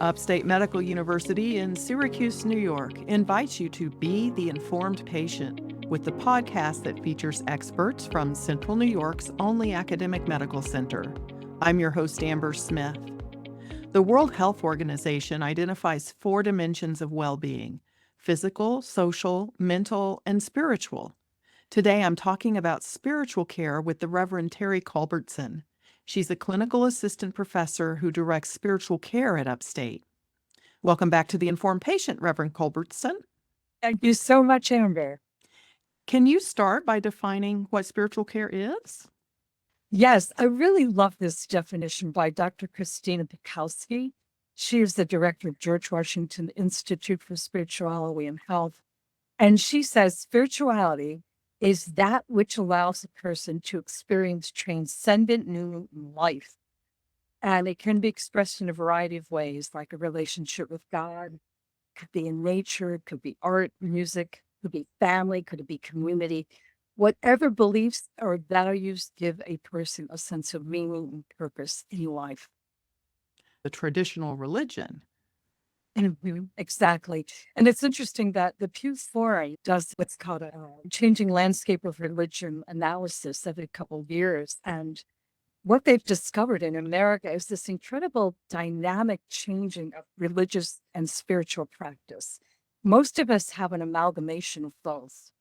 Upstate Medical University in Syracuse, New York, invites you to Be the Informed Patient with the podcast that features experts from Central New York's only academic medical center. I'm your host, Amber Smith. The World Health Organization identifies 4 dimensions of well-being: physical, social, mental, and spiritual. Today, I'm talking about spiritual care with the Reverend Terry Culbertson. She's a clinical assistant professor who directs spiritual care at Upstate. Welcome back to The Informed Patient, Reverend Culbertson. Thank you so much, Amber. Can you start by defining what spiritual care is? Yes, I really love this definition by Dr. Christina Pikowski. She is the director of George Washington Institute for Spirituality and Health. And she says spirituality is that which allows a person to experience transcendent new life. And it can be expressed in a variety of ways, like a relationship with God. It could be in nature, it could be art, music, it could be family, could it be community. Whatever beliefs or values give a person a sense of meaning and purpose in life. The traditional religion. Exactly. And it's interesting that the Pew Forum does what's called a changing landscape of religion analysis every couple of years. And what they've discovered in America is this incredible dynamic changing of religious and spiritual practice. Most of us have an amalgamation of both.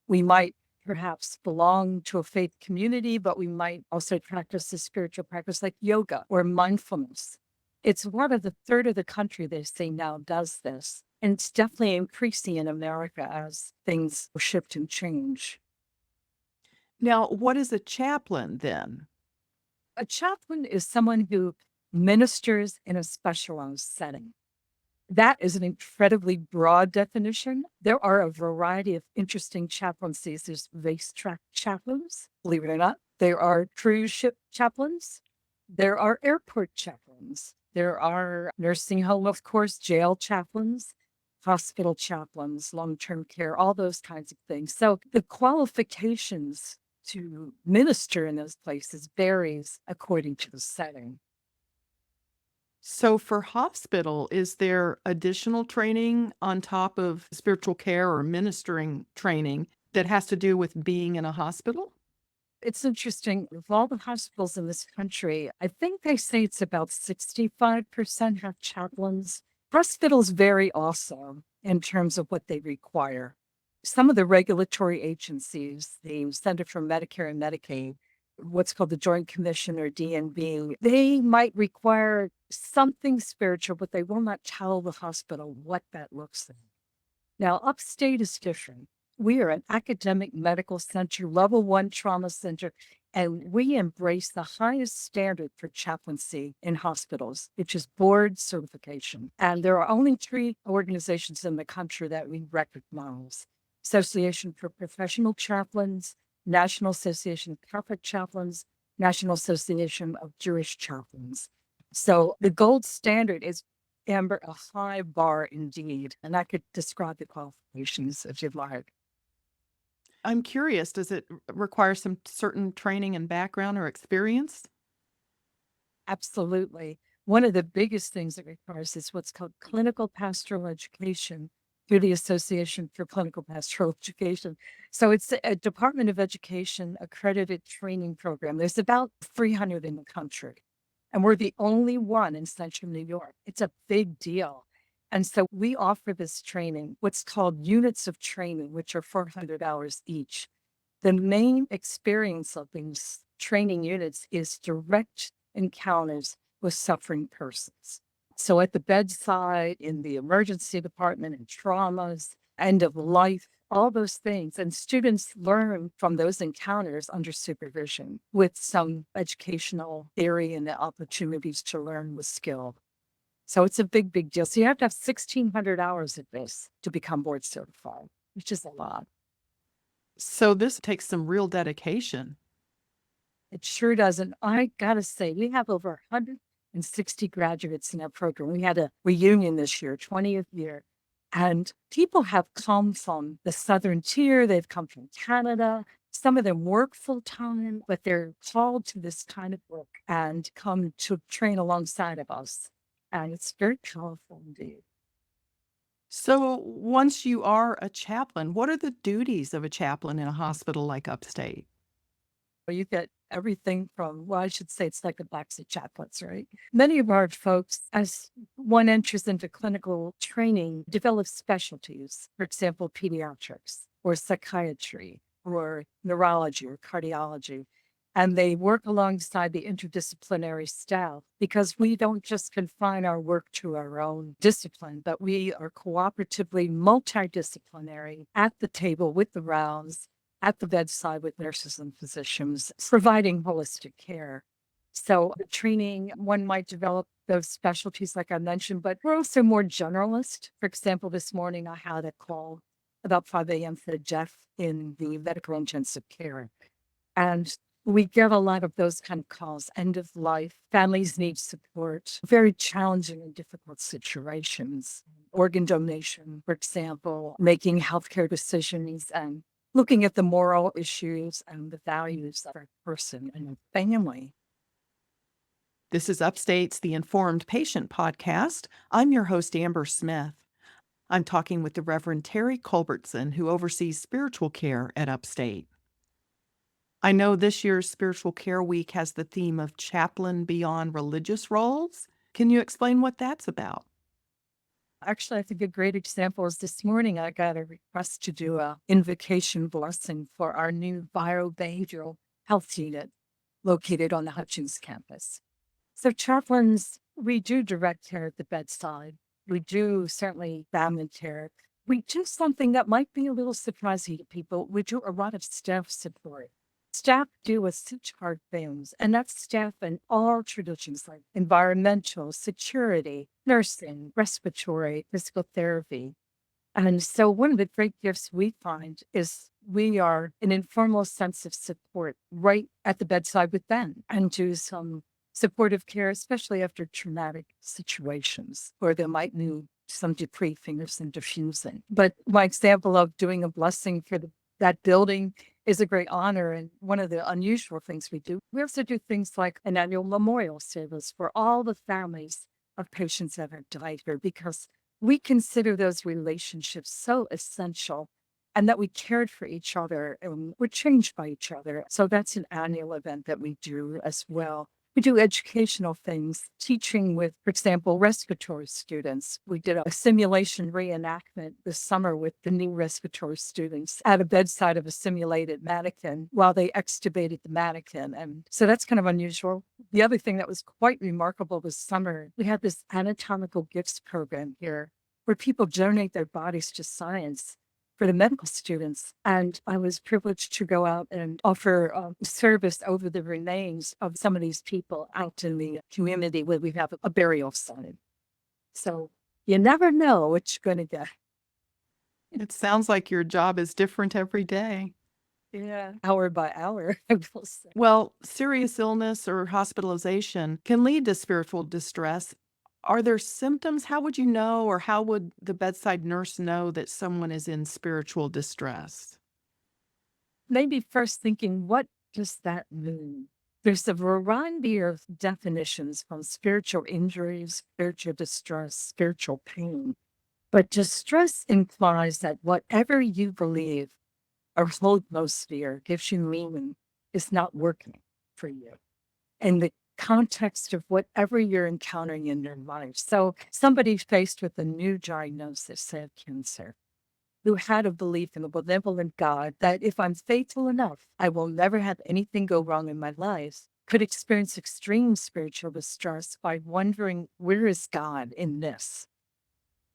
We might perhaps belong to a faith community, but we might also practice a spiritual practice like yoga or mindfulness. It's one of the third of the country, they say now, does this. And it's definitely increasing in America as things shift and change. Now, what is a chaplain then? A chaplain is someone who ministers in a specialized setting. That is an incredibly broad definition. There are a variety of interesting chaplaincies. There's racetrack chaplains, believe it or not. There are cruise ship chaplains. There are airport chaplains. There are nursing home, of course, jail chaplains, hospital chaplains, long-term care, all those kinds of things. So the qualifications to minister in those places varies according to the setting. So for hospital, is there additional training on top of spiritual care or ministering training that has to do with being in a hospital? It's interesting. Of all the hospitals in this country, I think they say it's about 65% have chaplains. Hospitals vary also in terms of what they require. Some of the regulatory agencies, the Center for Medicare and Medicaid, what's called the Joint Commission or DNB, they might require something spiritual, but they will not tell the hospital what that looks like. Now, Upstate is different. We are an academic medical center, level 1 trauma center, and we embrace the highest standard for chaplaincy in hospitals, which is board certification. And there are only 3 organizations in the country that we recognize: Association for Professional Chaplains, National Association of Catholic Chaplains, National Association of Jewish Chaplains. So the gold standard is, Amber, a high bar indeed. And I could describe the qualifications if you'd like. I'm curious, does it require some certain training and background or experience? Absolutely. One of the biggest things it requires is what's called clinical pastoral education through the Association for Clinical Pastoral Education. So it's a Department of Education accredited training program. There's about 300 in the country, and we're the only one in Central New York. It's a big deal. And so we offer this training, what's called units of training, which are 400 hours each. The main experience of these training units is direct encounters with suffering persons. So at the bedside, in the emergency department, in traumas, end of life, all those things. And students learn from those encounters under supervision with some educational theory and the opportunities to learn with skill. So it's a big, big deal. So you have to have 1,600 hours of this to become board certified, which is a lot. So this takes some real dedication. It sure doesn't. I got to say, we have over 160 graduates in our program. We had a reunion this year, 20th year. And people have come from the Southern Tier. They've come from Canada. Some of them work full time, but they're called to this kind of work and come to train alongside of us. And it's very powerful indeed. So, once you are a chaplain, what are the duties of a chaplain in a hospital like Upstate? You get everything from, well, I should say it's like a box of chocolates, right? Many of our folks, as one enters into clinical training, develop specialties, for example, pediatrics or psychiatry or neurology or cardiology. And they work alongside the interdisciplinary staff because we don't just confine our work to our own discipline, but we are cooperatively multidisciplinary at the table with the rounds at the bedside with nurses and physicians, providing holistic care. So, the training, one might develop those specialties, like I mentioned, but we're also more generalist. For example, this morning I had a call about 5 a.m. for Jeff in the medical intensive care. And we get a lot of those kind of calls, end of life, families need support, very challenging and difficult situations, organ donation, for example, making healthcare decisions and looking at the moral issues and the values of a person and a family. This is Upstate's The Informed Patient podcast. I'm your host, Amber Smith. I'm talking with the Reverend Terry Culbertson, who oversees spiritual care at Upstate. I know this year's Spiritual Care Week has the theme of chaplain beyond religious roles. Can you explain what that's about? Actually, I think a great example is this morning I got a request to do a invocation blessing for our new biobehavioral health unit located on the Hutchins campus. So chaplains, we do direct care at the bedside. We do certainly family care. We do something that might be a little surprising to people. We do a lot of staff support. Staff do with such hard things, and that's staff in all traditions like environmental, security, nursing, respiratory, physical therapy. And so one of the great gifts we find is we are an informal sense of support right at the bedside with them and do some supportive care, especially after traumatic situations where they might need some debriefing or some diffusing. But my example of doing a blessing for that building is a great honor. And one of the unusual things we do, we also do things like an annual memorial service for all the families of patients that have died here because we consider those relationships so essential and that we cared for each other and we're changed by each other. So that's an annual event that we do as well. We do educational things, teaching with, for example, respiratory students. We did a simulation reenactment this summer with the new respiratory students at a bedside of a simulated mannequin while they extubated the mannequin. And so that's kind of unusual. The other thing that was quite remarkable this summer, we had this anatomical gifts program here where people donate their bodies to science for the medical students. And I was privileged to go out and offer service over the remains of some of these people out in the community where we have a burial site. So you never know what you're going to get. It sounds like your job is different every day. Yeah. Hour by hour, I will say. Well, serious illness or hospitalization can lead to spiritual distress. Are there symptoms? How would you know, or how would the bedside nurse know that someone is in spiritual distress? Maybe first thinking, what does that mean? There's a variety of definitions from spiritual injuries, spiritual distress, spiritual pain. But distress implies that whatever you believe or hold most dear gives you meaning is not working for you in the context of whatever you're encountering in your life. So somebody faced with a new diagnosis, say of cancer, who had a belief in a benevolent God that if I'm faithful enough, I will never have anything go wrong in my life, could experience extreme spiritual distress by wondering, where is God in this?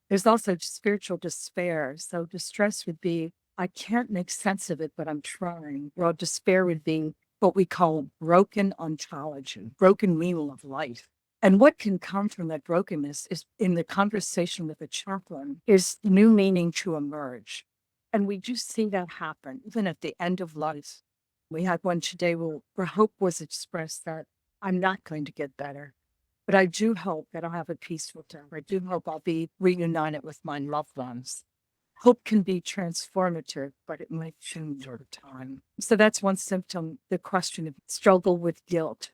There's also spiritual despair. So distress would be, I can't make sense of it, but I'm trying. Well, despair would be what we call broken ontology, broken wheel of life. And what can come from that brokenness is in the conversation with the chaplain is new meaning to emerge. And we do see that happen even at the end of life. We had one today where hope was expressed that I'm not going to get better. But I do hope that I'll have a peaceful time. I do hope I'll be reunited with my loved ones. Hope can be transformative, but it might change over time. So that's one symptom, the question of struggle with guilt,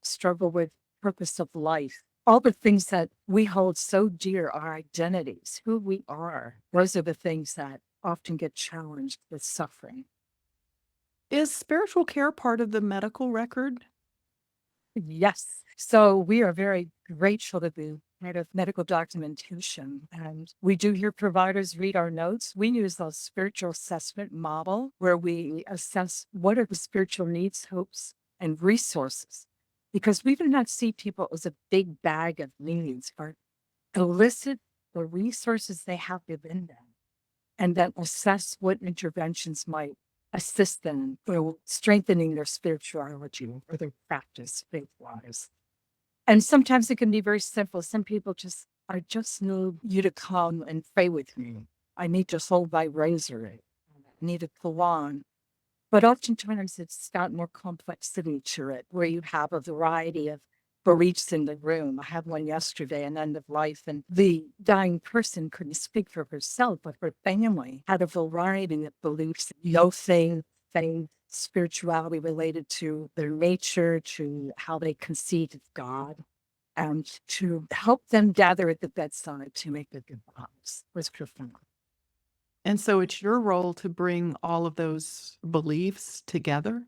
struggle with purpose of life. All the things that we hold so dear, our identities, who we are, those are the things that often get challenged with suffering. Is spiritual care part of the medical record? Yes. So we are very grateful to be part of medical documentation. And we do hear providers read our notes. We use a spiritual assessment model where we assess what are the spiritual needs, hopes, and resources. Because we do not see people as a big bag of needs, but elicit the resources they have within them and then assess what interventions might assist them for strengthening their spirituality or their practice faith-wise. And sometimes it can be very simple. Some people just, I just need you to come and pray with me. I need to hold my rosary. I need to pull on. But oftentimes it's got more complexity to it, where you have a variety of beliefs in the room. I had one yesterday, an end of life, and the dying person couldn't speak for herself, but her family had a variety of beliefs, no faith, spirituality related to their nature, to how they conceive of God, and to help them gather at the bedside to make the goodbyes was profound. And so it's your role to bring all of those beliefs together?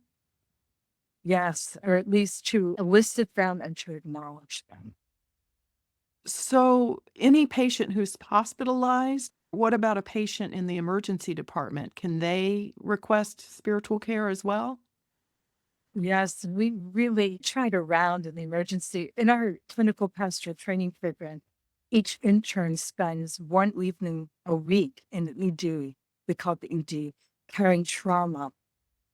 Yes, or at least to elicit them and to acknowledge them. So, any patient who's hospitalized, what about a patient in the emergency department? Can they request spiritual care as well? Yes, we really tried around in the emergency. In our clinical pastoral training program, each intern spends one evening a week in the ED. We call it the ED, carrying trauma.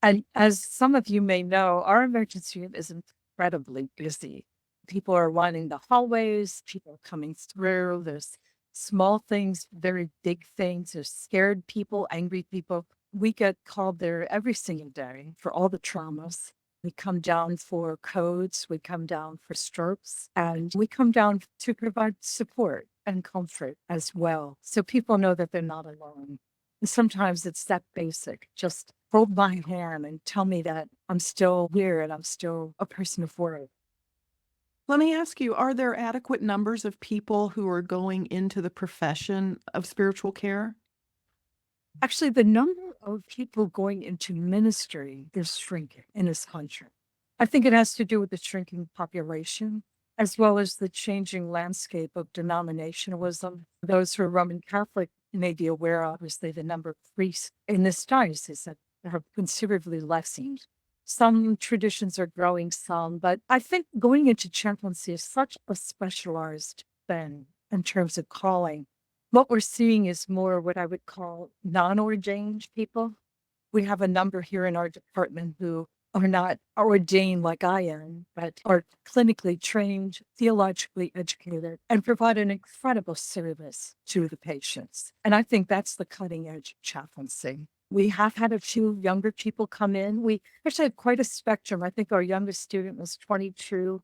And as some of you may know, our emergency room is incredibly busy. People are lining the hallways, people are coming through. There's small things, very big things. There's scared people, angry people. We get called there every single day for all the traumas. We come down for codes, we come down for strokes, and we come down to provide support and comfort as well. So people know that they're not alone. And sometimes it's that basic, just hold my hand and tell me that I'm still here and I'm still a person of worth. Let me ask you, are there adequate numbers of people who are going into the profession of spiritual care? Actually, the number of people going into ministry is shrinking in this country. I think it has to do with the shrinking population, as well as the changing landscape of denominationalism. Those who are Roman Catholic may be aware, obviously, the number of priests in this diocese that have considerably lessened. Some traditions are growing, some, but I think going into chaplaincy is such a specialized thing in terms of calling. What we're seeing is more what I would call non-ordained people. We have a number here in our department who are not ordained like I am, but are clinically trained, theologically educated, and provide an incredible service to the patients. And I think that's the cutting edge of chaplaincy. We have had a few younger people come in. We actually had quite a spectrum. I think our youngest student was 22,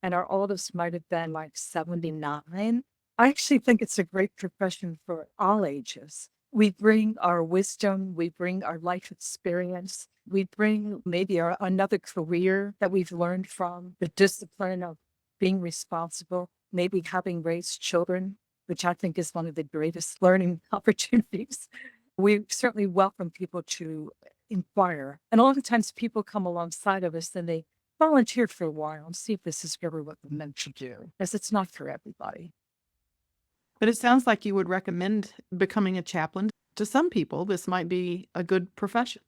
and our oldest might have been like 79. I actually think it's a great profession for all ages. We bring our wisdom, we bring our life experience, we bring maybe another career that we've learned from, the discipline of being responsible, maybe having raised children, which I think is one of the greatest learning opportunities. We certainly welcome people to inquire. And a lot of times people come alongside of us and they volunteer for a while and see if this is really what they're meant to do, because it's not for everybody. But it sounds like you would recommend becoming a chaplain. To some people, this might be a good profession.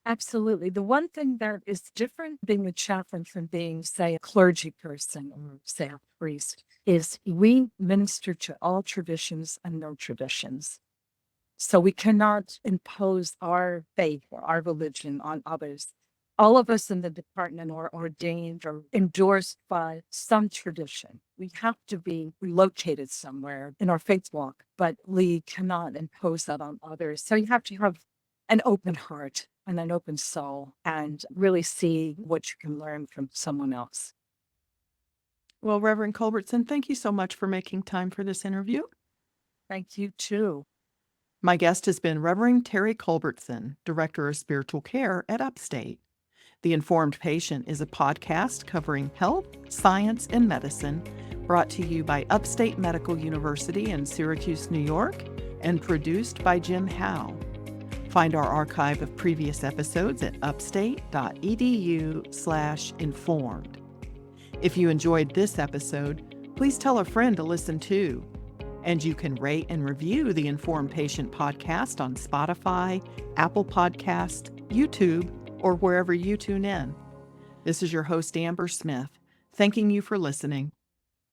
Absolutely. The one thing that is different being a chaplain from being, say, a clergy person or, say, a priest is we minister to all traditions and no traditions. So we cannot impose our faith or our religion on others. All of us in the department are ordained or endorsed by some tradition. We have to be located somewhere in our faith walk, but we cannot impose that on others. So you have to have an open heart and an open soul and really see what you can learn from someone else. Well, Reverend Culbertson, thank you so much for making time for this interview. Thank you too. My guest has been Reverend Terry Culbertson, Director of Spiritual Care at Upstate. The Informed Patient is a podcast covering health, science, and medicine brought to you by Upstate Medical University in Syracuse, New York, and produced by Jim Howe. Find our archive of previous episodes at upstate.edu/informed. If you enjoyed this episode, please tell a friend to listen too. And you can rate and review the Informed Patient podcast on Spotify, Apple Podcasts, YouTube, or wherever you tune in. This is your host, Amber Smith, thanking you for listening.